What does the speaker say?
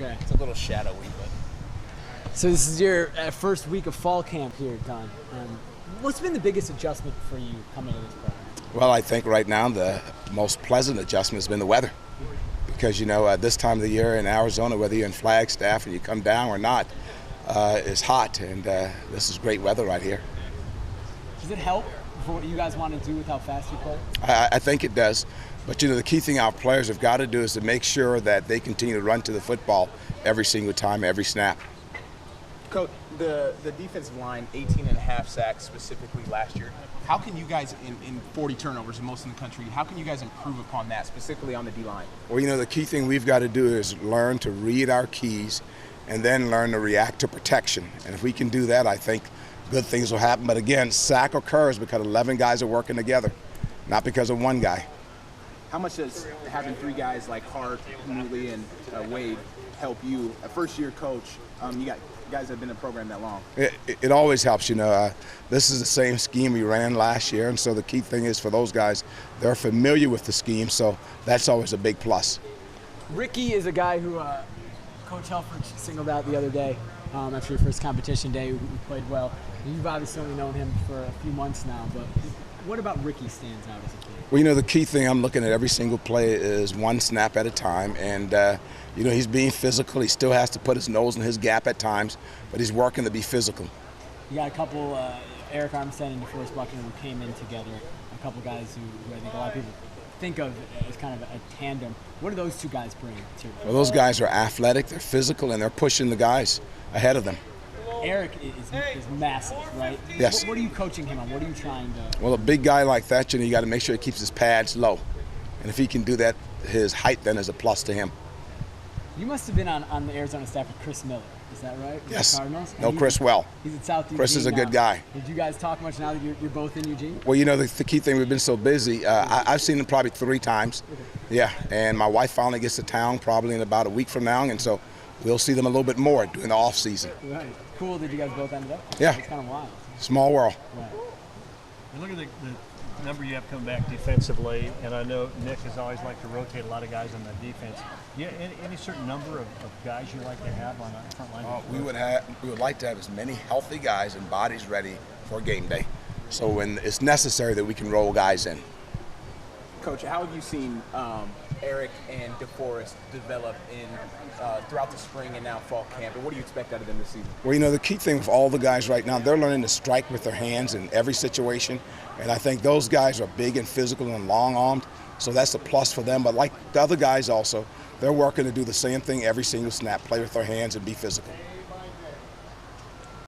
Okay. It's a little shadowy, but. So this is your first week of fall camp here, Don. What's been the biggest adjustment for you coming to this program? Well, I think right now the most pleasant adjustment has been the weather. Because, this time of the year in Arizona, whether you're in Flagstaff and you come down or not, it's hot, and this is great weather right here. Does it help for what you guys want to do with how fast you play? I think it does. But, the key thing our players have got to do is to make sure that they continue to run to the football every single time, every snap. Coach, the defensive line, 18.5 sacks specifically last year. How can you guys, in 40 turnovers, the most in the country, how can you guys improve upon that, specifically on the D-line? Well, the key thing we've got to do is learn to read our keys and then learn to react to protection. And if we can do that, I think good things will happen. But again, sack occurs because 11 guys are working together, not because of one guy. How much does having three guys like Hart, Mooley, and Wade help you? A first-year coach, you got guys that have been in the program that long. It always helps, This is the same scheme we ran last year, and so the key thing is for those guys, they're familiar with the scheme, so that's always a big plus. Ricky is a guy who Coach Helfrich singled out the other day after your first competition day. Who played well. You've obviously only known him for a few months now, but what about Ricky stands out as a kid? Well, the key thing I'm looking at every single play is one snap at a time, and he's being physical. He still has to put his nose in his gap at times, but he's working to be physical. You got a couple, Eric Armstead and DeForest Buckner, who came in together. A couple guys who I think a lot of people think of as kind of a tandem. What do those two guys bring to you? Well, those guys are athletic, they're physical, and they're pushing the guys ahead of them. Eric is massive, right? Yes. What are you coaching him on? What are you trying to? Well, a big guy like that, you got to make sure he keeps his pads low. And if he can do that, his height then is a plus to him. You must have been on the Arizona staff with Chris Miller. Is that right? Yes. Cardinals? Know Chris well. He's at South Eugene. Chris is a good now. guy. Did you guys talk much now that you're both in Eugene? Well, the key thing, we've been so busy. I've seen him probably 3 times. Yeah, and my wife finally gets to town probably in about a week from now, and so we'll see them a little bit more during the off season. Right. Cool that you guys both ended up. Yeah. It's kind of wild. Small world. Right. And look at the number you have coming back defensively, and I know Nick has always liked to rotate a lot of guys on the defense. Yeah, any certain number of guys you like to have on the front line? We would like to have as many healthy guys and bodies ready for game day. So when it's necessary that we can roll guys in. Coach, how have you seen Eric and DeForest develop throughout the spring and now fall camp, and what do you expect out of them this season? Well, the key thing with all the guys right now, they're learning to strike with their hands in every situation, and I think those guys are big and physical and long-armed, so that's a plus for them. But like the other guys also, they're working to do the same thing every single snap, play with their hands and be physical.